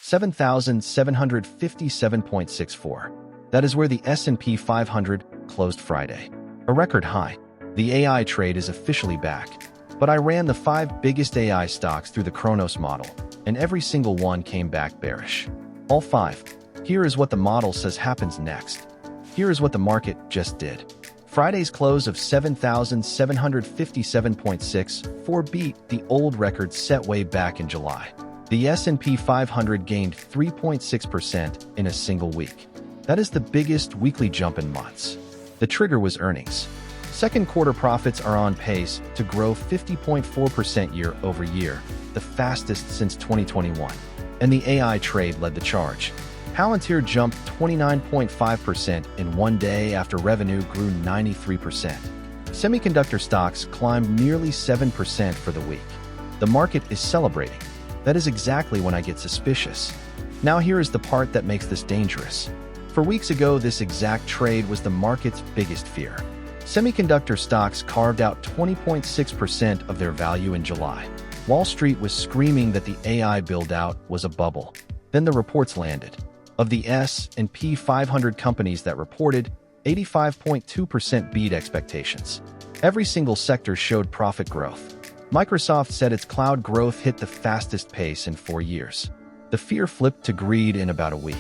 7,757.64. That is where the S&P 500 closed Friday. A record high. The AI trade is officially back. But I ran the 5 biggest AI stocks through the Kronos model, and every single one came back bearish. All 5. Here is what the model says happens next. Here is what the market just did. Friday's close of 7,757.64 beat the old record set way back in July. The S&P 500 gained 3.6% in a single week. That is the biggest weekly jump in months. The trigger was earnings. Second quarter profits are on pace to grow 50.4% year over year, the fastest since 2021. And the AI trade led the charge. Palantir jumped 29.5% in one day after revenue grew 93%. Semiconductor stocks climbed nearly 7% for the week. The market is celebrating. That is exactly when I get suspicious. Now here is the part that makes this dangerous. For weeks ago, this exact trade was the market's biggest fear. Semiconductor stocks carved out 20.6% of their value in July. Wall Street was screaming that the AI build-out was a bubble. Then the reports landed. Of the S&P 500 companies that reported, 85.2% beat expectations. Every single sector showed profit growth. Microsoft said its cloud growth hit the fastest pace in 4 years. The fear flipped to greed in about a week.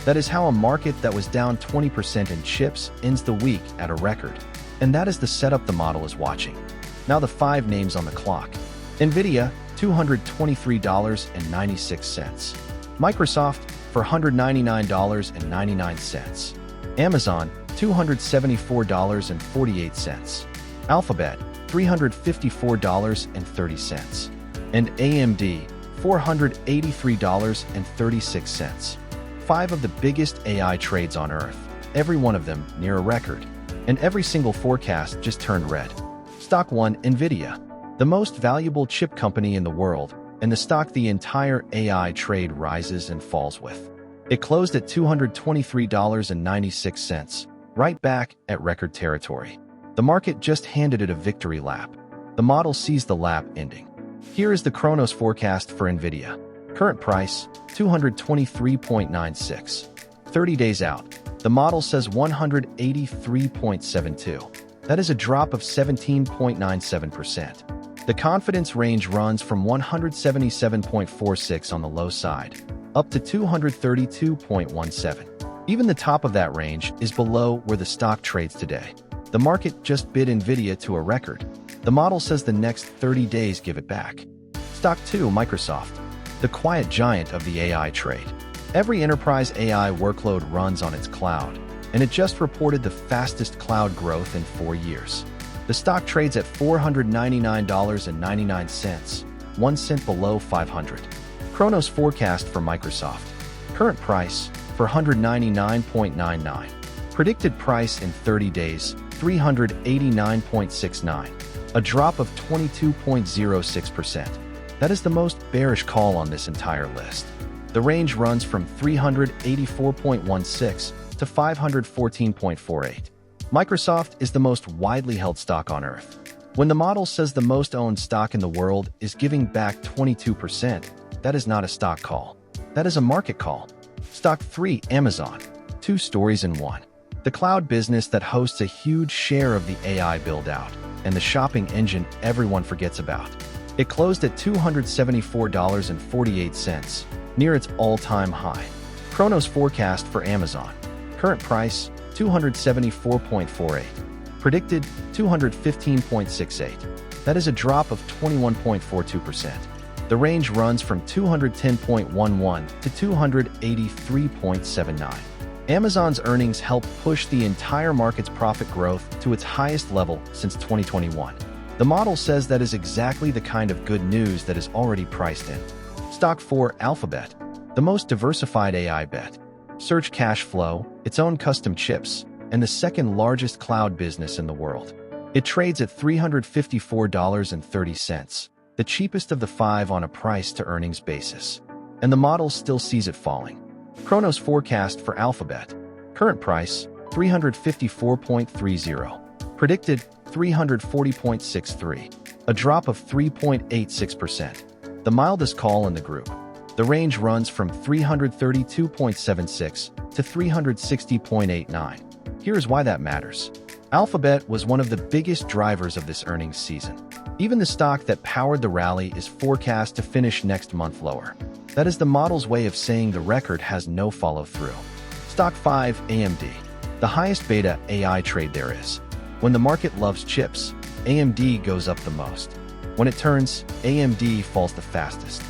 That is how a market that was down 20% in chips ends the week at a record. And that is the setup the model is watching. Now the 5 names on the clock. NVIDIA, $223.96. Microsoft, for $199.99. Amazon, $274.48. Alphabet, $354.30. And AMD, $483.36. 5 of the biggest AI trades on Earth, every one of them near a record. And every single forecast just turned red. Stock 1, NVIDIA, the most valuable chip company in the world, and the stock the entire AI trade rises and falls with. It closed at $223.96, right back at record territory. The market just handed it a victory lap. The model sees the lap ending. Here is the Kronos forecast for NVIDIA. Current price, $223.96. 30 days out. The model says 183.72. That is a drop of 17.97%. The confidence range runs from 177.46 on the low side, up to 232.17. Even the top of that range is below where the stock trades today. The market just bid NVIDIA to a record. The model says the next 30 days give it back. Stock 2, Microsoft, the quiet giant of the AI trade. Every enterprise AI workload runs on its cloud, and it just reported the fastest cloud growth in 4 years. The stock trades at $499.99, 1 cent below 500. Kronos forecast for Microsoft. Current price, $499.99. Predicted price in 30 days, $389.69. A drop of 22.06%. That is the most bearish call on this entire list. The range runs from 384.16 to 514.48. Microsoft is the most widely held stock on Earth. When the model says the most owned stock in the world is giving back 22%, that is not a stock call. That is a market call. Stock 3, Amazon. 2 stories in one. The cloud business that hosts a huge share of the AI build-out, and the shopping engine everyone forgets about. It closed at $274.48, near its all-time high. Kronos forecast for Amazon. Current price, $274.48. Predicted, $215.68. That is a drop of 21.42%. The range runs from 210.11 to 283.79. Amazon's earnings helped push the entire market's profit growth to its highest level since 2021. The model says that is exactly the kind of good news that is already priced in. Stock 4, Alphabet, the most diversified AI bet. Search cash flow, its own custom chips, and the second largest cloud business in the world. It trades at $354.30, the cheapest of the 5 on a price-to-earnings basis. And the model still sees it falling. Kronos forecast for Alphabet. Current price, $354.30. Predicted, $340.63. A drop of 3.86%. The mildest call in the group. The range runs from 332.76 to 360.89. Here's why that matters. Alphabet was one of the biggest drivers of this earnings season. Even the stock that powered the rally is forecast to finish next month lower. That is the model's way of saying the record has no follow-through. Stock 5, AMD. The highest beta AI trade there is. When the market loves chips, AMD goes up the most. When it turns, AMD falls the fastest.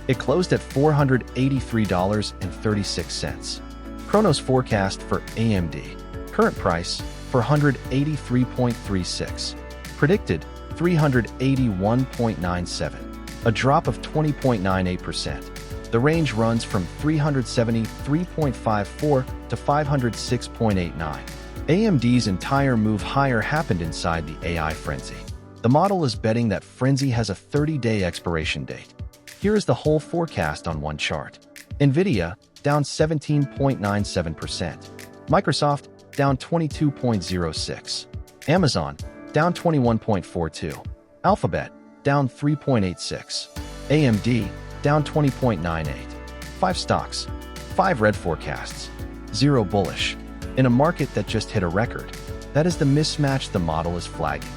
It closed at $483.36. Kronos Forecast for AMD. Current price, $483.36. Predicted, 381.97. A drop of 20.98%. The range runs from 373.54 to 506.89. AMD's entire move higher happened inside the AI frenzy. The model is betting that frenzy has a 30-day expiration date. Here is the whole forecast on one chart. NVIDIA, down 17.97%. Microsoft, down 22.06%. Amazon, down 21.42%. Alphabet, down 3.86%. AMD, down 20.98%. 5 stocks, 5 red forecasts, 0 bullish. In a market that just hit a record, that is the mismatch the model is flagging.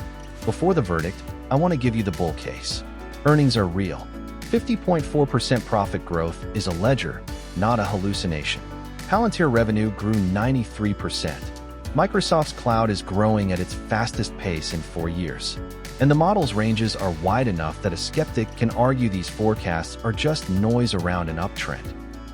Before the verdict, I want to give you the bull case. Earnings are real. 50.4% profit growth is a ledger, not a hallucination. Palantir revenue grew 93%. Microsoft's cloud is growing at its fastest pace in 4 years. And the model's ranges are wide enough that a skeptic can argue these forecasts are just noise around an uptrend.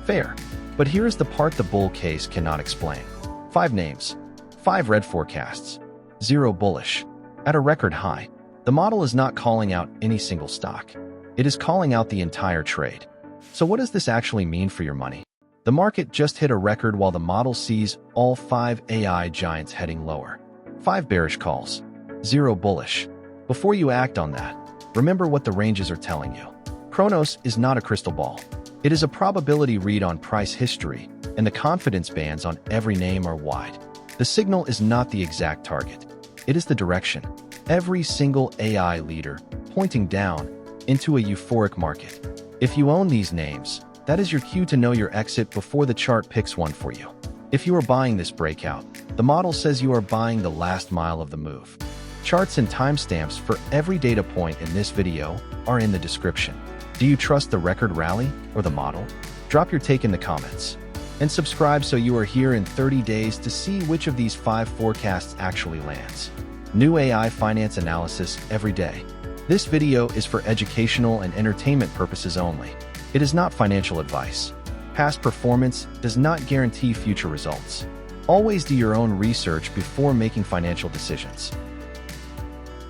Fair. But here's the part the bull case cannot explain. 5 names. 5 red forecasts. 0 bullish. At a record high, the model is not calling out any single stock. It is calling out the entire trade. So what does this actually mean for your money? The market just hit a record while the model sees all 5 AI giants heading lower. 5 bearish calls. 0 bullish. Before you act on that, remember what the ranges are telling you. Kronos is not a crystal ball. It is a probability read on price history, and the confidence bands on every name are wide. The signal is not the exact target. It is the direction. Every single AI leader pointing down into a euphoric market. If you own these names, that is your cue to know your exit before the chart picks one for you. If you are buying this breakout, the model says you are buying the last mile of the move. Charts and timestamps for every data point in this video are in the description. Do you trust the record rally or the model? Drop your take in the comments. And subscribe so you are here in 30 days to see which of these 5 forecasts actually lands. New AI finance analysis every day. This video is for educational and entertainment purposes only. It is not financial advice. Past performance does not guarantee future results. Always do your own research before making financial decisions.